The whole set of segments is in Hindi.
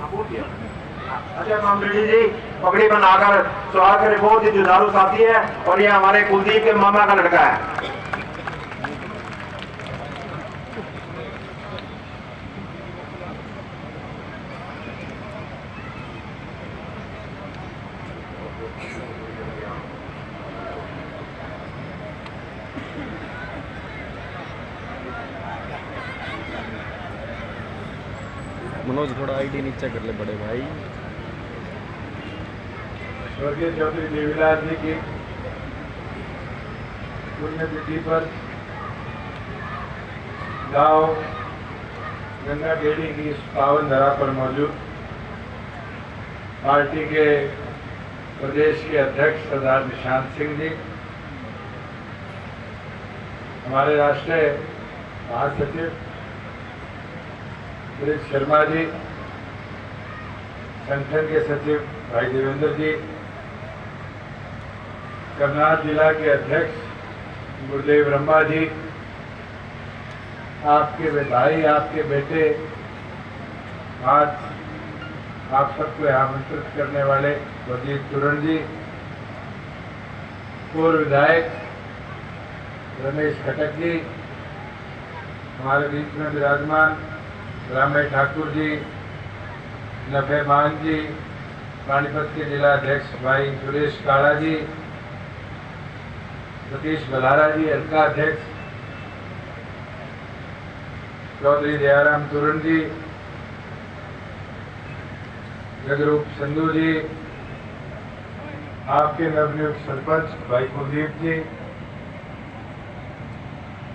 अच्छा मामलेडी जी पगड़ी बनाकर सवाल करे, बहुत ही जुझारू साथी है और ये हमारे कुलदीप के मामा का लड़का है। मनोज थोड़ा आईडी नीचे कर ले बड़े भाई। स्वर्गीय चौधरी देवीलाल जी की पुण्यतिथि पर गांव गंगा गेड़ी की इस पावन धरा पर मौजूद पार्टी के प्रदेश के अध्यक्ष सरदार निशांत सिंह जी, हमारे राष्ट्रीय महासचिव ब्रिज शर्मा जी, संगठन के सचिव भाई देवेंद्र जी, करनाल जिला के अध्यक्ष गुरुदेव ब्रह्मा जी, आपके भाई आपके बेटे, आज आप सबको आमंत्रित करने वाले वजीर तुरण जी, पूर्व विधायक रमेश खटक जी, हमारे बीच में विराजमान रामेश ठाकुर जी, नफे मान जी, पानीपत के जिला अध्यक्ष भाई सुरेश काड़ा जी, सतीश बलारा जी, हल्का अध्यक्ष चौधरी दयाराम तुरण जी, जगरूप संधू जी, आपके नवनियुक्त सरपंच भाई कुलदीप जी,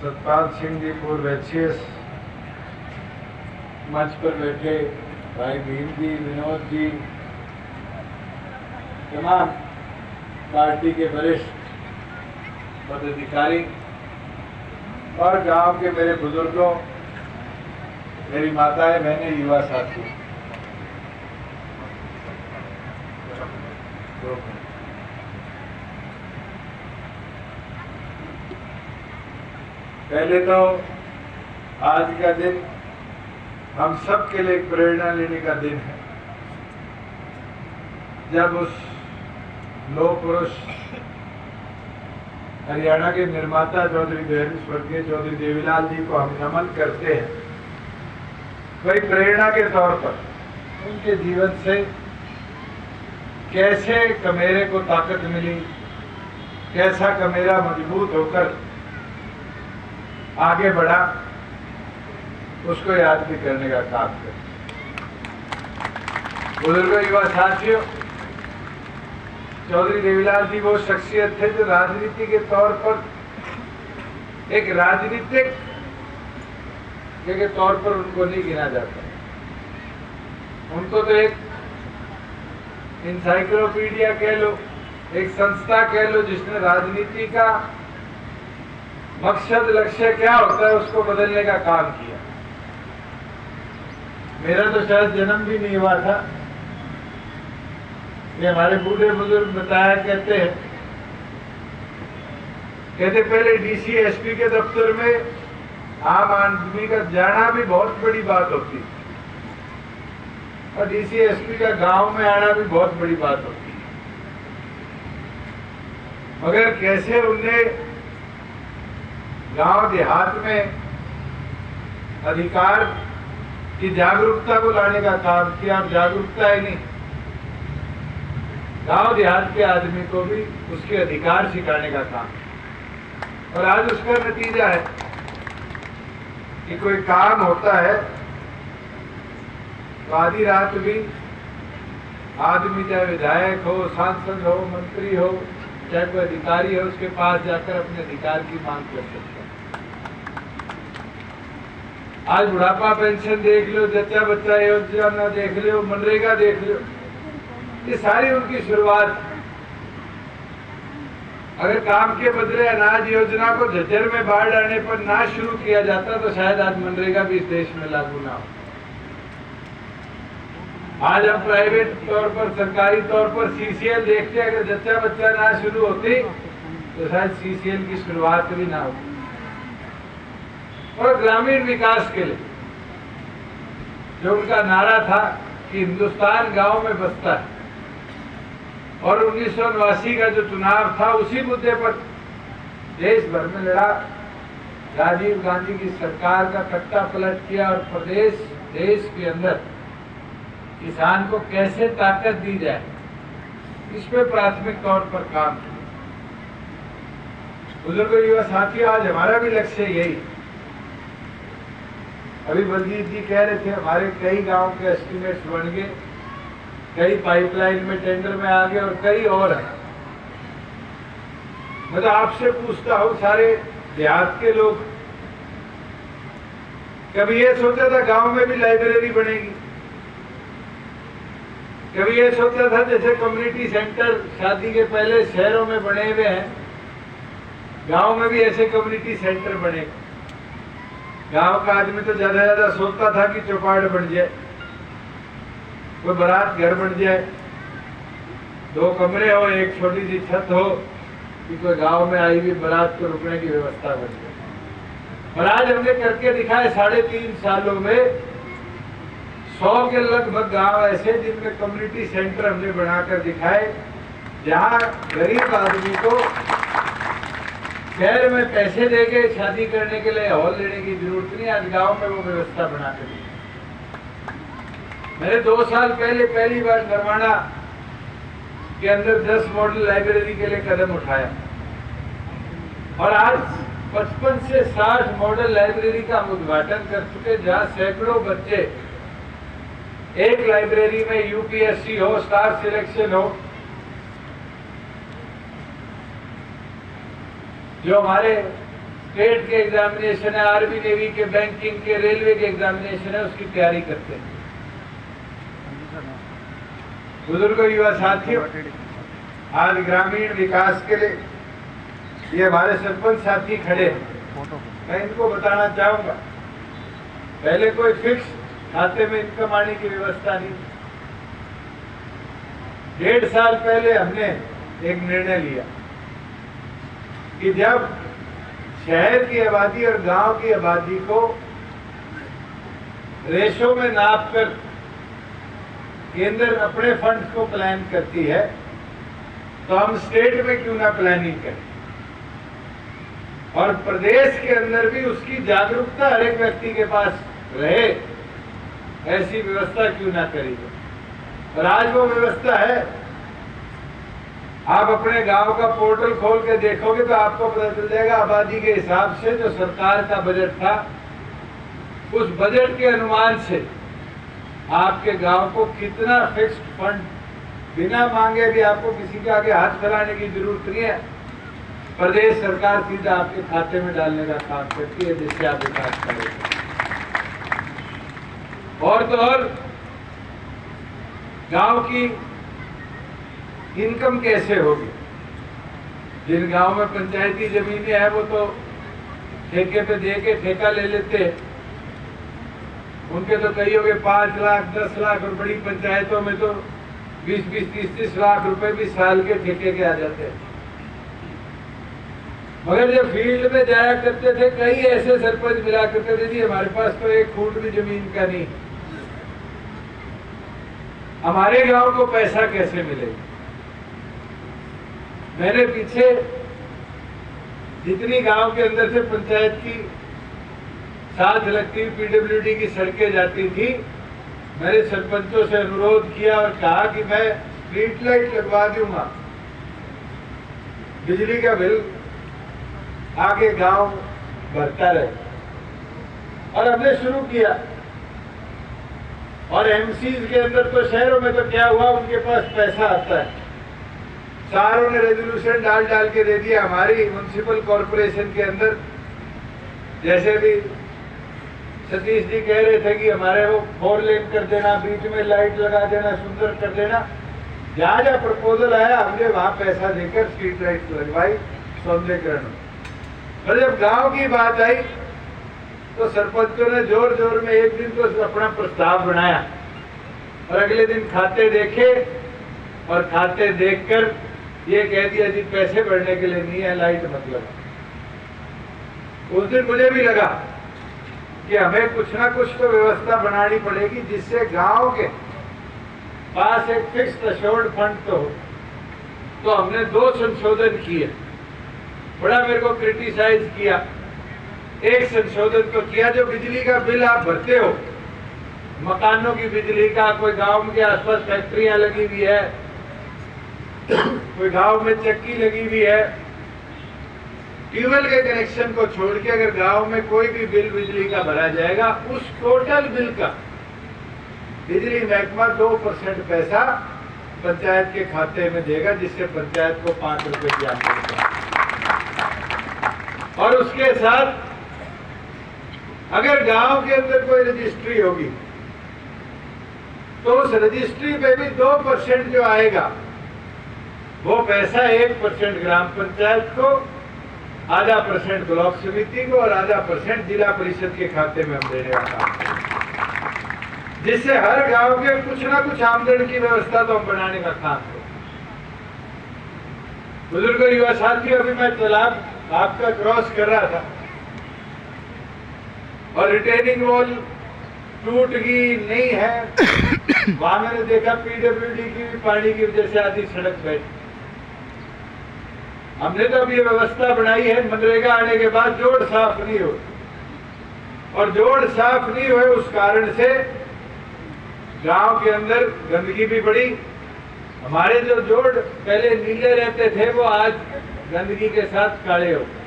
सतपाल सिंह जी पूर्व एचसीएस, मंच पर बैठे भाई भीम जी, विनोद जी, तमाम पार्टी के वरिष्ठ पदाधिकारी और गांव के मेरे बुजुर्गों, मेरी माताएं, बहनें, युवा साथी, पहले तो आज का दिन हम सब के लिए प्रेरणा लेने का दिन है, जब उस लौह पुरुष हरियाणा के निर्माता स्वर्गीय चौधरी देवीलाल जी को हम नमन करते हैं। वही प्रेरणा के तौर पर उनके जीवन से कैसे कमेरे को ताकत मिली, कैसा कमेरा मजबूत होकर आगे बढ़ा, उसको याद भी करने का काम करें। बुजुर्गों, युवा साथियों, चौधरी देवीलाल जी वो शख्सियत थे जो राजनीति के तौर पर एक राजनीतिक के तौर पर उनको नहीं गिना जाता। उनको तो एक इंसाइक्लोपीडिया कह लो, एक संस्था कह लो, जिसने राजनीति का मकसद लक्ष्य क्या होता है उसको बदलने का काम किया। मेरा तो शायद जन्म भी नहीं हुआ था, ये हमारे बूढ़े बुजुर्ग बताया कहते पहले डीसी एसपी के दफ्तर में आम आदमी का जाना भी बहुत बड़ी बात होती है और डीसी एसपी का गांव में आना भी बहुत बड़ी बात होती है। मगर कैसे उनने गांव देहात में अधिकार की जागरूकता को लाने का काम किया। अब जागरूकता ही नहीं, गांव देहात के आदमी को भी उसके अधिकार सिखाने का काम, और आज उसका नतीजा है कि कोई काम होता है तो आधी रात भी आदमी, चाहे विधायक हो, सांसद हो, मंत्री हो, चाहे कोई अधिकारी हो, उसके पास जाकर अपने अधिकार की मांग कर सकता है। आज बुढ़ापा पेंशन देख लो, जच्चा बच्चा योजना देख लो, मनरेगा देख लो, ये सारी उनकी शुरुआत। अगर काम के बदले अनाज योजना को झज्जर में बाढ़ आने पर ना शुरू किया जाता तो शायद आज मनरेगा भी इस देश में लागू ना हो। आज हम प्राइवेट तौर पर, सरकारी तौर पर सीसीएल देखते हैं, अगर जच्चा बच्चा ना शुरू होती तो शायद सीसीएल की शुरुआत भी ना होती। और ग्रामीण विकास के लिए जो उनका नारा था कि हिंदुस्तान गांव में बसता है। और 1989 का जो चुनाव था उसी मुद्दे पर देश भर में लड़ा, राजीव गांधी की सरकार का तख्ता पलट किया और देश के अंदर किसान को कैसे ताकत दी जाए इस पे प्राथमिक तौर पर काम किया। बुजुर्गों, युवा साथियों, आज हमारा भी लक्ष्य यही। अभी बलजीत जी कह रहे थे हमारे कई गांव के एस्टिमेट्स बन गए, कई पाइपलाइन में टेंडर में आ गए और कई और हैं। मैं तो आपसे पूछता हूं, सारे देहात के लोग, कभी ये सोचा था गांव में भी लाइब्रेरी बनेगी? कभी ये सोचा था जैसे कम्युनिटी सेंटर शादी के पहले शहरों में बने हुए हैं, गांव में भी ऐसे कम्युनिटी सेंटर बने? गांव का आदमी तो ज्यादा सोचता था कि चौपाट बन जाए, कोई बारात घर बन जाए, 2 कमरे हो, एक छोटी सी छत हो, कि कोई गांव में आई हुई बारात को रुकने की व्यवस्था बन जाए। और आज हमने करके दिखाए 3.5 सालों में 100 के लगभग गांव ऐसे जिनमें कम्युनिटी सेंटर हमने बनाकर दिखाए, जहां गरीब आदमी को शहर में पैसे देके शादी करने के लिए हॉल लेने की जरूरत नहीं, आज गांव में वो व्यवस्था बना कर दी। मैंने 2 साल पहले पहली बार नरवाना के अंदर 10 मॉडल लाइब्रेरी के लिए कदम उठाया और आज 55 से 60 मॉडल लाइब्रेरी का हम उद्घाटन कर चुके, जहां सैकड़ों बच्चे एक लाइब्रेरी में यूपीएससी हो, स्टार सिलेक्शन हो, जो हमारे स्टेट के एग्जामिनेशन है, आर्मी नेवी के, बैंकिंग के, रेलवे के एग्जामिनेशन है, उसकी तैयारी करते हैं। बुजुर्गों, युवा साथियों, आज ग्रामीण विकास के लिए ये हमारे सरपंच साथी खड़े हैं, मैं इनको बताना चाहूंगा, पहले कोई फिक्स खाते में इनकम आने की व्यवस्था नहीं। 1.5 साल पहले हमने एक निर्णय लिया कि जब शहर की आबादी और गांव की आबादी को रेशो में नापकर केंद्र अपने फंड्स को प्लान करती है, तो हम स्टेट में क्यों ना प्लानिंग करें और प्रदेश के अंदर भी उसकी जागरूकता हर एक व्यक्ति के पास रहे, ऐसी व्यवस्था क्यों ना करेंगे। और आज वो व्यवस्था है। आप अपने गांव का पोर्टल खोल के देखोगे तो आपको पता चल जाएगा आबादी के हिसाब से जो सरकार का बजट था, उस बजट के अनुमान से आपके गांव को कितना फिक्स्ड फंड बिना मांगे भी आपको किसी के आगे हाथ फैलाने की जरूरत नहीं है, प्रदेश सरकार सीधा आपके खाते में डालने का काम करती है, जिससे आप विकास करेंगे। और तो और गांव की इनकम कैसे होगी? जिन गांव में पंचायती जमीनें हैं वो तो ठेके पे दे के ठेका ले लेते हैं, उनके तो कई हो गए 5 लाख 10 लाख, और बड़ी पंचायतों में तो 20-20, 30-30 लाख रुपए भी साल के ठेके के आ जाते हैं। मगर जब फील्ड में जाया करते थे, कई ऐसे सरपंच मिला करते थे, जी हमारे पास तो 1 फुट भी जमीन का नहीं, हमारे गांव को पैसा कैसे मिलेगा? मैंने पीछे जितनी गांव के अंदर से पंचायत की साथ लगती हुई पीडब्ल्यूडी की सड़कें जाती थी, मैंने सरपंचों से अनुरोध किया और कहा कि मैं स्ट्रीट लाइट लगवा दूंगा, बिजली का बिल आगे गांव भरता रहे। और हमने शुरू किया। और एमसीज के अंदर तो शहरों में तो क्या हुआ, उनके पास पैसा आता है, सारों ने रेजोल्यूशन डाल के दे दिया। हमारी म्युनिसिपल कॉर्पोरेशन के अंदर जैसे भी सतीश जी कह रहे थे कि हमारे वो 4 लेन कर देना, बीच में लाइट लगा देना, सुंदर कर देना, जहाँ जहाँ प्रपोजल आया हमने वहां पैसा देकर स्ट्रीट लाइट लगवाई, सौंदर्यीकरण। और जब गांव की बात आई तो सरपंचों ने जोर जोर में एक दिन तो अपना प्रस्ताव बनाया और अगले दिन खाते देखे और खाते देखकर ये कह दिया जी पैसे भरने के लिए नहीं है, लाइट मत लगा। उस दिन मुझे भी लगा कि हमें कुछ ना कुछ तो व्यवस्था बनानी पड़ेगी जिससे गांव के पास एक फिक्स्ड अश्योर्ड फंड तो हो। तो हमने 2 संशोधन किए, बड़ा मेरे को क्रिटिसाइज किया। एक संशोधन तो किया, जो बिजली का बिल आप भरते हो, मकानों की बिजली का, कोई गांव के आसपास फैक्ट्रियां लगी हुई है, कोई गांव में चक्की लगी हुई है, ट्यूबवेल के कनेक्शन को छोड़ के अगर गांव में कोई भी बिल बिजली का भरा जाएगा, उस टोटल बिल का बिजली महकमा 2% पैसा पंचायत के खाते में देगा, जिससे पंचायत को 5 रुपए की आमदनी होगी। और उसके साथ अगर गांव के अंदर कोई रजिस्ट्री होगी तो उस रजिस्ट्री पे भी 2% जो आएगा, वो पैसा 1% ग्राम पंचायत को, आधा % ब्लॉक समिति को और आधा % जिला परिषद के खाते में हम देने का काम करेंगे, जिससे हर गांव के कुछ ना कुछ आमदनी की व्यवस्था तो हम बनाने का काम करें। बुजुर्ग युवा साथियों, अभी मैं तालाब आपका क्रॉस कर रहा था और रिटेनिंग वॉल टूट गई नहीं है, वहां मैंने देखा पीडब्ल्यूडी की भी पानी की वजह से आधी सड़क बैठी। हमने तो अभी ये व्यवस्था बनाई है, मनरेगा आने के बाद जोड़ साफ नहीं हो, और जोड़ साफ नहीं हुए उस कारण से गांव के अंदर गंदगी भी बढ़ी। हमारे जो जोड़ पहले नीले रहते थे वो आज गंदगी के साथ काले हो गए।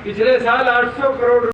पिछले साल 800 करोड़